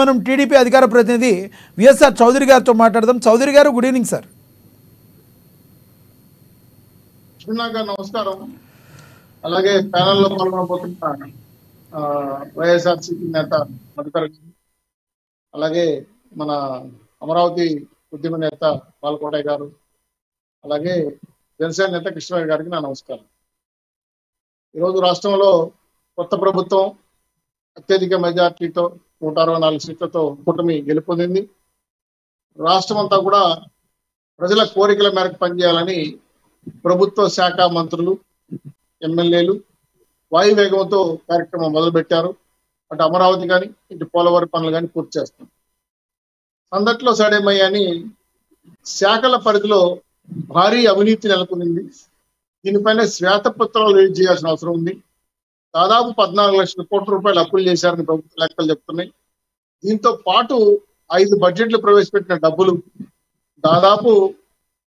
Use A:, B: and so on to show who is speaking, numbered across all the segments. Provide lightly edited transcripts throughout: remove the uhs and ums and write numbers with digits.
A: మనం టీడీపీ అధికార ప్రతినిధి విఎస్ఆర్ చౌదరి గారితో మాట్లాడదాం. చౌదరి గారు, గుడ్ ఈవినింగ్ సార్.
B: నమస్కారం. అలాగే ప్యానెల్లో పాల్గొనబోతున్న వైఎస్ఆర్సీపీ నేత మధుకర్, అలాగే మన అమరావతి ఉద్యమ నేత పాలకోటయ్య గారు, అలాగే జనసేన నేత కృష్ణరాజు గారికి నా నమస్కారం. ఈరోజు రాష్ట్రంలో కొత్త ప్రభుత్వం అత్యధిక మెజార్టీతో 164 సీట్లతో కూటమి గెలుపొందింది. రాష్ట్రం అంతా కూడా ప్రజల కోరికల మేరకు పనిచేయాలని ప్రభుత్వ శాఖ మంత్రులు, ఎమ్మెల్యేలు వాయువేగంతో కార్యక్రమం మొదలుపెట్టారు. అటు అమరావతి కానీ ఇటు పోలవరం పనులు కానీ పూర్తి చేస్తాం. సందట్లో సడేమయ్యని శాఖల పరిధిలో భారీ అవినీతి నెలకొంది. దీనిపైన శ్వేతపత్రాలు రిలీజ్ చేయాల్సిన అవసరం ఉంది. దాదాపు 14 లక్షల కోట్ల రూపాయలు అప్పులు చేశారని ప్రభుత్వ లెక్కలు చెప్తున్నాయి. దీంతో పాటు 5 బడ్జెట్లు ప్రవేశపెట్టిన డబ్బులు దాదాపు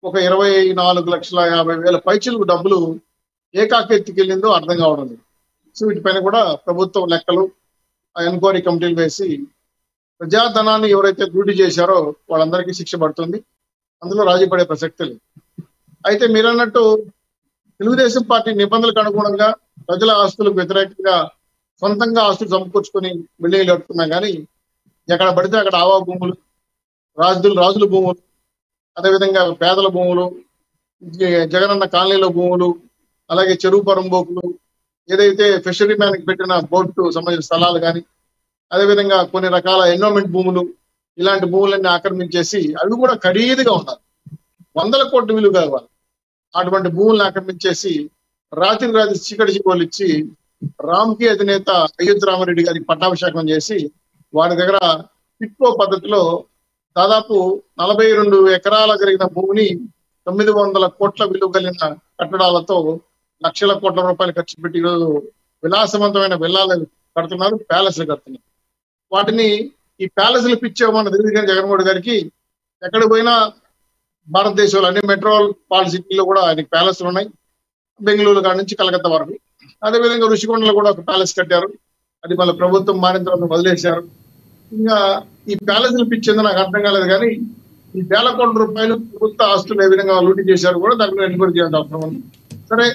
B: ఒక 24,50,000 పైచిలకు డబ్బులు ఏకాకెత్తికెళ్ళిందో అర్థం కావడం లేదు. సో వీటిపైన కూడా ప్రభుత్వం లెక్కలు ఎంక్వైరీ కమిటీలు వేసి ప్రజాధనాన్ని ఎవరైతే డ్యూటీ చేశారో వాళ్ళందరికీ శిక్ష పడుతుంది. అందులో రాజీ పడే ప్రసక్తి లేదు. అయితే మీరన్నట్టు తెలుగుదేశం పార్టీ నిబంధనలకు అనుగుణంగా ప్రజల ఆస్తులకు వ్యతిరేకంగా సొంతంగా ఆస్తులు సమకూర్చుకొని బిల్డింగ్లు కట్టుకున్నాం. కానీ ఎక్కడ పడితే అక్కడ ఆవా భూములు, రాజుల భూములు, అదేవిధంగా పేదల భూములు, జగనన్న కాలనీలో భూములు, అలాగే చెరువు పరంబోకులు, ఏదైతే ఫిషరీ మ్యాన్కి పెట్టిన బోర్డు సంబంధించిన స్థలాలు కానీ, అదేవిధంగా కొన్ని రకాల ఎన్విరాన్మెంట్ భూములు, ఇలాంటి భూములన్నీ ఆక్రమించేసి అవి కూడా ఖరీదుగా ఉన్నారు, 100 కోట్ల విలువ కావాలి. అటువంటి భూములను ఆక్రమించేసి రాత్రి చీకటి జీవోలు ఇచ్చి రామ్కి అధినేత అయోధ్య రామారెడ్డి గారికి పట్టాభిషేకం చేసి వారి దగ్గర పిట్కో పద్ధతిలో దాదాపు 42 ఎకరాల కలిగిన భూమిని 900 కోట్ల విలువ కలిగిన కట్టడాలతో లక్షల కోట్ల రూపాయలు ఖర్చు పెట్టి ఈరోజు విలాసవంతమైన విల్లాలు కడుతున్నారు, ప్యాలెస్లు కడుతున్నారు. వాటిని ఈ ప్యాలెస్లు పిచ్చేమన్న తెలియదు. కానీ జగన్మోహన్ గారికి ఎక్కడ పోయినా భారతదేశంలో అన్ని మెట్రోపాలిటన్ సిటీలో కూడా ఆయనకి ప్యాలెస్లు ఉన్నాయి, బెంగళూరు కాడ నుంచి కలకత్తా వరకు. అదేవిధంగా ఋషికొండలో కూడా ఒక ప్యాలెస్ కట్టారు, అది మళ్ళీ ప్రభుత్వం మారిన తర్వాత వదిలేశారు. ఇంకా ఈ ప్యాలెస్లు పిచ్చేందో నాకు అర్థం కాలేదు. కానీ ఈ వేల కోట్ల రూపాయలు ప్రభుత్వ ఆస్తులు ఏ విధంగా లూటీ చేశారు కూడా దాని మీద ఎన్క్వైరీ చేయాల్సిన అవసరం ఉంది. సరే,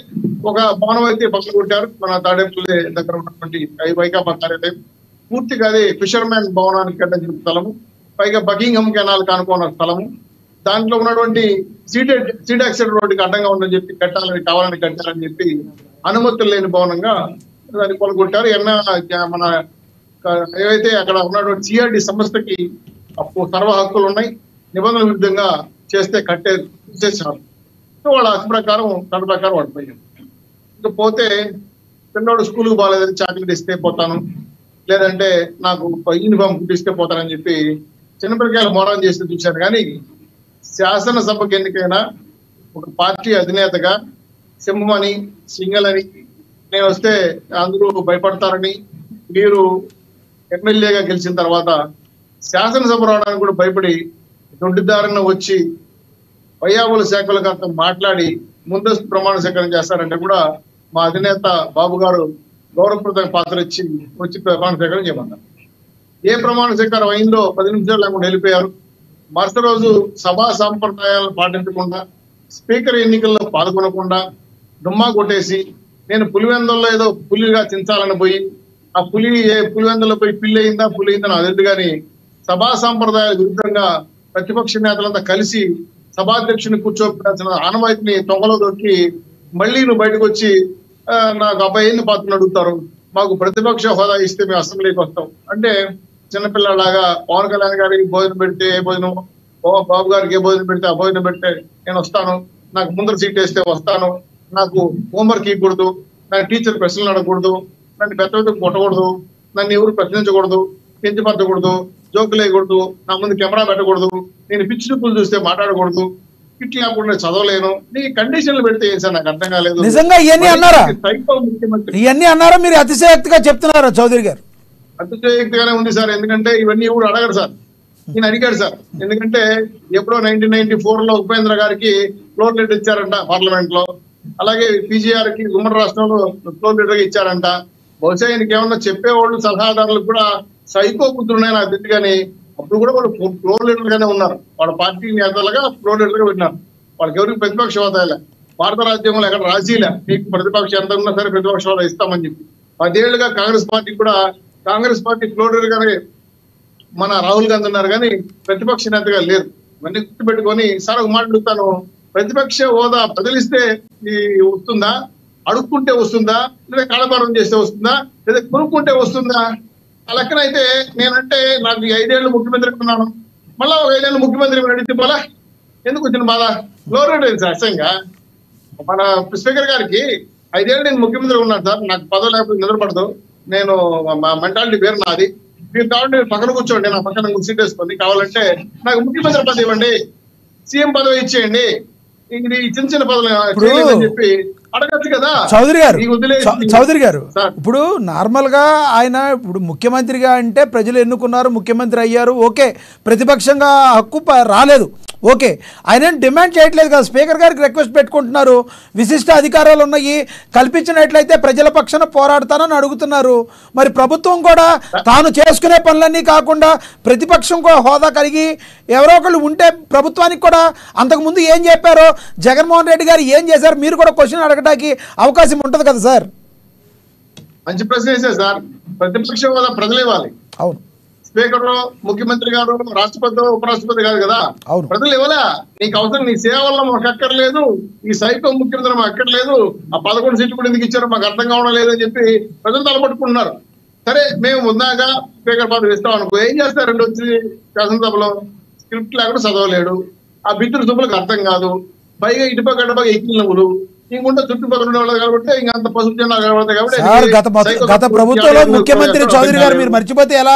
B: ఒక భవనం అయితే పక్కన కొట్టారు, మన తాడేపల్లి దగ్గర ఉన్నటువంటి వైకాపా కార్యాలయం. పూర్తిగా అది ఫిషర్మ్యాన్ భవనానికి కట్టిన స్థలము, పైగా బకింగ్హామ్ కెనాల్ కానుకున్న స్థలము. దాంట్లో ఉన్నటువంటి సీడాక్సైడ్ రోడ్డుకి అడ్డంగా ఉందని చెప్పి కావాలని కట్టారని చెప్పి అనుమతులు లేని భవనంగా దాన్ని కొనుగొట్టారు. మన ఏవైతే అక్కడ ఉన్నటువంటి సిఆర్డి సంస్థకి సర్వ హక్కులు ఉన్నాయి, నిబంధనల విరుద్ధంగా చేస్తే కట్టేసారు. సో వాళ్ళ హక్కు ప్రకారం వాడు పోయాడు. ఇకపోతే పిల్లోడు స్కూల్కి బాగాలేదని చాక్లెట్ ఇస్తే పోతాను, లేదంటే నాకు యూనిఫామ్ కుట్టిస్తే పోతానని చెప్పి చిన్నపిల్లకాయలు మోరం చేస్తే చూశాను. కానీ శాసనసభకు ఎన్నికైనా ఒక పార్టీ అధినేతగా సింహమని, సింగల్ అని నేను వస్తే అందరూ భయపడతారని, మీరు ఎమ్మెల్యేగా గెలిచిన తర్వాత శాసనసభ రావడానికి కూడా భయపడి దొడ్డిదారిన వచ్చి వయ్యావుల శాఖలకు మాట్లాడి ముందస్తు ప్రమాణ స్వీకారం చేస్తారంటే కూడా మా అధినేత బాబు గారు గౌరవప్రదమైన పాత్ర ఇచ్చి వచ్చి ప్రమాణ స్వీకారం చేయమన్నారు. ఏ ప్రమాణ స్వీకారం అయిందో 10 నిమిషాలు లేకుండా వెళ్ళిపోయారు. మరుసటి రోజు సభా సాంప్రదాయాలను పాటించకుండా, స్పీకర్ ఎన్నికల్లో పాల్గొనకుండా డుమ్మా కొట్టేసి నేను పులివెందుల్లో ఏదో పులిగా చించాలని పోయి ఆ పులివెందులో పోయి పులి అయిందని అదేంటి. కానీ సభా సాంప్రదాయాల విరుద్ధంగా ప్రతిపక్ష నేతలంతా కలిసి సభాధ్యక్షుని కూర్చోబెట్టాల్సిన ఆనవాయితీని తొంగలో దొరికి మళ్ళీ నువ్వు బయటకు వచ్చి నాకు అబ్బాయిని పాత్రను అడుగుతారు, మాకు ప్రతిపక్ష హోదా ఇస్తే మేము అసెంబ్లీకి వస్తాం అంటే చిన్నపిల్లలాగా పవన్ కళ్యాణ్ గారికి భోజనం పెడితే ఏ భోజనం, బాబు గారికి ఏ భోజనం పెడితే ఆ భోజనం పెడితే నేను వస్తాను, నాకు ముందర సీట్ వేస్తే వస్తాను, నాకు హోంవర్క్ ఇవ్వకూడదు, నాకు టీచర్ ప్రశ్నలు అడగకూడదు, నన్ను పెద్ద కొట్టకూడదు, నన్ను ఎవరు ప్రశ్నించకూడదు, కించపరచకూడదు, జోకులు వేయకూడదు, నా ముందు కెమెరా పెట్టకూడదు, నేను పిచ్చి చూపులు చూస్తే మాట్లాడకూడదు, ఇట్లా లేకుండా చదవలేను, నీ కండిషన్లు పెడితే ఏం సార్ నాకు అర్థం కాలేదు.
A: నిజంగా ఇవన్నీ అన్నారా? మీరు అతిశయోక్తిగా చెప్తున్నారా చౌదరి గారు?
B: అతిశయోక్తిగానే ఉంది సార్. ఎందుకంటే ఇవన్నీ ఎవరు అడగరు సార్. నేను అడిగాడు సార్. ఎందుకంటే ఎప్పుడో 1994లో ఉపేంద్ర గారికి ఫ్లోర్ లీడర్ ఇచ్చారంట పార్లమెంట్ లో. అలాగే పీజీఆర్ కి ఉమ్మడి రాష్ట్రంలో ఫ్లోర్ లీడర్ గా ఇచ్చారంట. బహుశా ఈయనకి ఏమన్నా చెప్పేవాళ్ళు సలహాదారులకు కూడా సైకో పుత్రుడైన అతిథి కానీ అప్పుడు కూడా వాళ్ళు ఫ్లోర్ లీడర్ గానే ఉన్నారు. వాళ్ళ పార్టీ నేతలుగా ఫ్లోర్ లీడర్ గా విన్నారు. వాళ్ళకి ఎవరికి ప్రతిపక్ష హోదా భారత రాజ్యాంగంలో ఎక్కడ రాజీలే మీకు ప్రతిపక్ష ఎంత ఉన్నా సరే ప్రతిపక్ష హోదా ఇస్తామని చెప్పి 10 ఏళ్లుగా కాంగ్రెస్ పార్టీ కూడా కాంగ్రెస్ పార్టీ ఫ్లోర్ లీడర్ గానే మన రాహుల్ గాంధీ ఉన్నారు కానీ ప్రతిపక్ష నేతగా లేరు. ఇవన్నీ గుర్తుపెట్టుకొని సార్ ఒక మాట అడుగుతాను, ప్రతిపక్ష హోదా బదిలిస్తే వస్తుందా, అడుక్కుంటే వస్తుందా, లేదా కాళభారం చేస్తే వస్తుందా, లేదా కొనుక్కుంటే వస్తుందా? ఆ లెక్కనైతే నేనంటే నాకు 5 ఏళ్ళు ముఖ్యమంత్రి ఉన్నాను, మళ్ళా ఒక 5 ఏళ్ళు ముఖ్యమంత్రి అడిగితే పోలా ఎందుకు వచ్చిన బాధ? ఫ్లోర్ లీడర్ అసంగా మన స్పీకర్ గారికి 5 ఏళ్ళు నేను ముఖ్యమంత్రి ఉన్నాను సార్, నాకు పదవి లేకపోతే నిద్రపడదు, నేను మా మెంటాలిటీ వేరు నాది, మీరు కావాలంటే పక్కన కూర్చోండి, నా పక్కన సీట్ వేసుకోండి, కావాలంటే నాకు ముఖ్యమంత్రి పదవి ఇవ్వండి, సీఎం పదవి ఇచ్చేయండి, ఇది చిన్న చిన్న పదవులు అని చెప్పి అడగచ్చు కదా.
A: చౌదరి గారు ఇప్పుడు నార్మల్ గా ఆయన ఇప్పుడు ముఖ్యమంత్రిగా అంటే ప్రజలు ఎన్నుకున్నారు, ముఖ్యమంత్రి అయ్యారు, ఓకే, ప్రతిపక్షంగా హక్కు రాలేదు, ఓకే, ఆయన డిమాండ్ చేయట్లేదు కదా, స్పీకర్ గారికి రిక్వెస్ట్ పెట్టుకుంటున్నారు, విశిష్ట అధికారాలు ఉన్నాయి, కల్పించినట్లయితే ప్రజల పక్షాన పోరాడతానని అడుగుతున్నారు. మరి ప్రభుత్వం కూడా తాను చేసుకునే పనులన్నీ కాకుండా ప్రతిపక్షం కూడా హోదా కలిగి ఎవరో ఒకళ్ళు ఉంటే ప్రభుత్వానికి కూడా అంతకుముందు ఏం చెప్పారో జగన్మోహన్ రెడ్డి గారు ఏం చేశారు మీరు కూడా క్వశ్చన్ అడగడానికి అవకాశం ఉంటుంది కదా సార్.
B: మంచి ప్రశ్న వేసే సార్, ప్రతిపక్ష హోదా ప్రజలు ఇవ్వాలి.
A: అవును,
B: స్పీకర్ ముఖ్యమంత్రి గారు రాష్ట్రపతి ఉపరాష్ట్రపతి కాదు కదా, ప్రజలు ఇవ్వలే, నీకు అవసరం, నీ సేవ వల్ల మాకు అక్కర్లేదు, ఈ సైకో ముఖ్యమంత్రి మాకు అక్కర్లేదు, ఆ 11 సీట్లు కూడా ఎందుకు ఇచ్చారో మాకు అర్థం కావడం లేదని చెప్పి ప్రజలు తలపట్టుకుంటున్నారు. సరే మేము ముందాక స్పీకర్ పదవి ఇస్తాం అనుకో, ఏం చేస్తారు? 2 వచ్చి శాసనసభలో స్క్రిప్ట్ లేకుండా చదవలేడు, ఆ బిత్తులు సభలకు అర్థం కాదు, పైగా ఇటుపక్క అటుపక్క ఎక్కినవులు ఇంకుంటే చుట్టుపక్కల ఉండేవాళ్ళు కాబట్టి ఇంకా అంత పసుపు జనాలు కనబడతాయి కాబట్టి.
A: గత ప్రభుత్వంలో ముఖ్యమంత్రి చౌదరి గారు మీరు మర్చిపోతే ఎలా,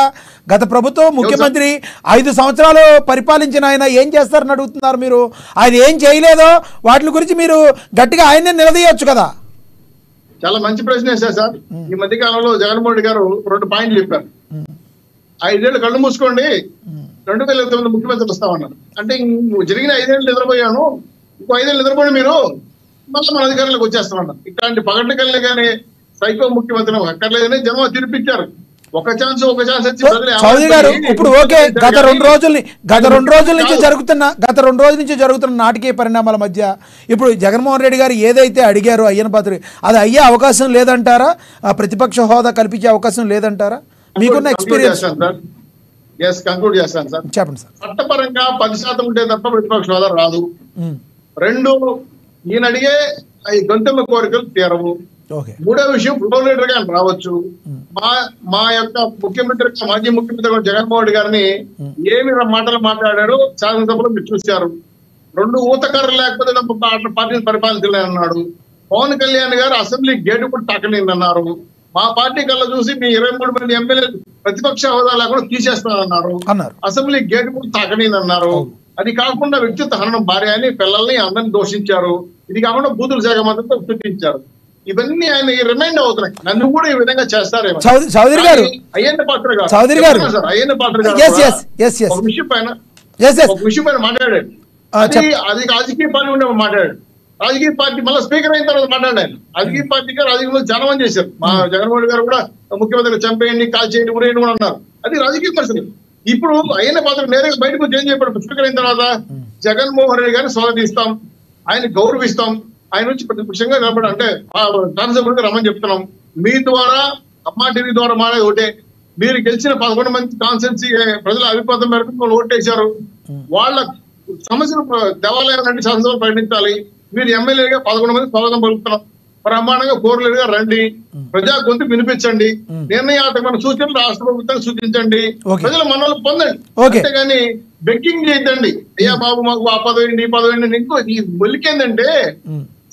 A: గత ప్రభుత్వం ముఖ్యమంత్రి 5 సంవత్సరాలు పరిపాలించిన ఆయన ఏం చేస్తారని అడుగుతున్నారు మీరు. ఆయన ఏం చేయలేదో వాటి గురించి మీరు గట్టిగా ఆయన్నే నిలదీయొచ్చు కదా.
B: చాలా మంచి ప్రశ్న వేశారు సార్. ఈ మధ్య కాలంలో జగన్మోహన్ రెడ్డి గారు 2 పాయింట్లు చెప్పారు. 5 ఏళ్ళు కళ్ళు మూసుకోండి, 2029 ముఖ్యమంత్రి వస్తామన్నారు. అంటే జరిగిన 5 ఏళ్ళు నిద్రపోయాను, ఇంకో 5 ఏళ్ళు నిద్రపోయి మీరు మళ్ళీ మన అధికారులకు వచ్చేస్తామన్నారు. ఇట్లాంటి పగటి కళ్ళే కానీ సైకో ముఖ్యమంత్రి అక్కర్లేదని జనం తీర్పిచ్చారు. ఒక ఛాన్స్ వచ్చి
A: చౌదరి గారు ఇప్పుడు ఓకే, గత రెండు రోజుల నుంచి జరుగుతున్న నాటకీయ పరిణామాల మధ్య ఇప్పుడు జగన్మోహన్ రెడ్డి గారు ఏదైతే అడిగారో అయ్యన పాత్ర అది అయ్యే అవకాశం లేదంటారా? ప్రతిపక్ష హోదా కల్పించే అవకాశం లేదంటారా? మీకున్న ఎక్స్పీరియన్స్
B: కంక్లూడ్ చేస్తాను సార్.
A: చెప్పండి సార్.
B: చట్టపరంగా 10% ఉంటే తప్ప ప్రతిపక్ష హోదా రాదు. 2, ఈయన అడిగే ఈ గొంతెమ్మ కోరికలు తీరవు. 3వ విషయం, ఫ్లోర్ లీడర్ గా రావచ్చు. మా యొక్క ముఖ్యమంత్రి మాజీ ముఖ్యమంత్రి జగన్మోహన్ రెడ్డి గారిని ఏమి మాటలు మాట్లాడారో శాసనసభలో మీరు చూశారు. 2 ఊతకర్రలు లేకపోతే పార్టీని పరిపాలించలేనన్నాడు. పవన్ కళ్యాణ్ గారు అసెంబ్లీ గేటు కూడా తాకలేదన్నారు. మా పార్టీ కల్లా చూసి మీ 23 మంది ఎమ్మెల్యేలు ప్రతిపక్ష హోదా లేకుండా తీసేస్తానన్నారు. అసెంబ్లీ గేటు కూడా తాకలేదన్నారు. అది కాకుండా వ్యక్తిత్వ హననం, భార్య అని పిల్లల్ని అందరిని దోషించారు. ఇది కాకుండా బూతుల శాఖ మంత్రితో చూపించారు. ఇవన్నీ ఆయన రిమైండ్ అవుతున్నాయి. నన్ను కూడా ఈ విధంగా చేస్తారేమో.
A: చౌదరి గారు
B: అయ్యన్న పాత్ర గారు ఒక విషయం పైన మాట్లాడాడు. అది రాజకీయ పార్టీ ఉండే మాట్లాడాడు. రాజకీయ పార్టీ మళ్ళీ స్పీకర్ అయిన తర్వాత మాట్లాడారు. రాజకీయ పార్టీగా రాజకీయంలో జనమని చేశారు. మా జగన్మోహన్ గారు కూడా ముఖ్యమంత్రి చంపేయండి, కాల్ చేయండి, ఉరేయండి కూడా అన్నారు. అది రాజకీయ పరిస్థితి. ఇప్పుడు అయ్యన్న పాత్ర నేరుగా బయటకు చేంజ్ చేయబడి స్పీకర్ అయిన తర్వాత జగన్మోహన్ రెడ్డి గారిని స్వాగతిస్తాం, ఆయన గౌరవిస్తాం, ఆయన నుంచి ప్రతిపక్షంగా నిలబడి అంటే శాసనసభ్యుడిగా రమ్మని చెప్తున్నాం. మీ ద్వారా అమ్మా టీవీ ద్వారా మానేది ఒకటే, మీరు గెలిచిన 11 మంది కాన్స్టిట్యున్సీ ప్రజల అభిప్రాయం మేరకు ఓటేశారు. వాళ్ళ సమస్యలు దేవాలయాలు అంటే శాసనసభ ప్రకటించాలి. మీరు ఎమ్మెల్యేగా 11 మంది స్వాగతం పలుకుతున్నాం. బ్రహ్మాండంగా కోరలేరుగా రండి, ప్రజా గొంతు వినిపించండి, నిర్ణయాత్మకమైన సూచనలు రాష్ట్ర ప్రభుత్వానికి సూచించండి, ప్రజల మనల్ని పొందండి. అంతేగాని బెగ్గింగ్ చేయద్దండి. అయ్యా బాబు మాకు ఆ పదవేండి, ఈ పదవేండి. ఇంకో ఈ మొలికేందంటే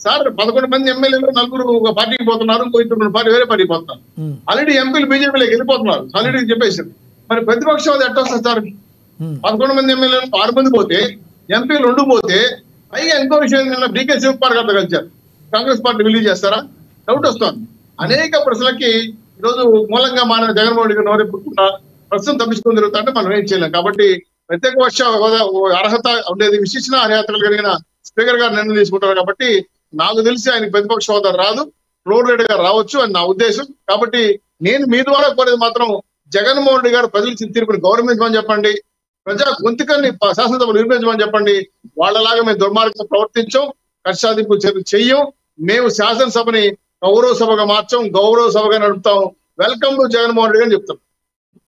B: సార్ 11 మంది ఎమ్మెల్యేలు 4 ఒక పార్టీకి పోతున్నారు, ఇంకో 2 పార్టీ వేరే పార్టీకి పోతున్నారు. ఆల్రెడీ ఎంపీలు బీజేపీలోకి వెళ్ళిపోతున్నారు. ఆల్రెడీ చెప్పేసారు. మరి ప్రతిపక్ష హోదా ఎట్లా వస్తుంది సార్? 11 మంది ఎమ్మెల్యేలు 6 మంది పోతే, ఎంపీలు 2 పోతే, పైగా ఇంకో విషయం డీకే శివకుమార్ గారితో కలిసారు. కాంగ్రెస్ పార్టీ రిలీజ్ చేస్తారా? డౌట్ వస్తుంది. అనేక ప్రశ్నలకి ఈరోజు మూలంగా మన జగన్మోహన్ రెడ్డి నోరెప్పుకుంటా ప్రస్తుతం తప్పించుకుని తిరుగుతుంటే మనం ఏం చేయలేం. కాబట్టి ప్రత్యేక వర్ష హోదా అర్హత ఉండేది విశిష్ట అర్హతలు కలిగిన స్పీకర్ గారు నిర్ణయం తీసుకుంటారు. కాబట్టి నాకు తెలిసి ఆయన ప్రతిపక్ష హోదా రాదు, ఫ్లోర్ లీడర్ గా రావచ్చు అని నా ఉద్దేశం. కాబట్టి నేను మీ ద్వారా కోరేది మాత్రం జగన్మోహన్ రెడ్డి గారు ప్రజలు ఇచ్చిన తీర్పుని గౌరవించమని చెప్పండి, ప్రజా గొంతుకల్ని శాసనసభ నిర్మించమని చెప్పండి. వాళ్ళలాగా మేము దుర్మార్గంగా ప్రవర్తించాం, కక్ష సాధింపు చెయ్యం. మేము శాసనసభని గౌరవ సభగా మార్చాం, గౌరవ సభగా నడుపుతాం. వెల్కమ్ టు జగన్మోహన్ రెడ్డి అని చెప్తాం.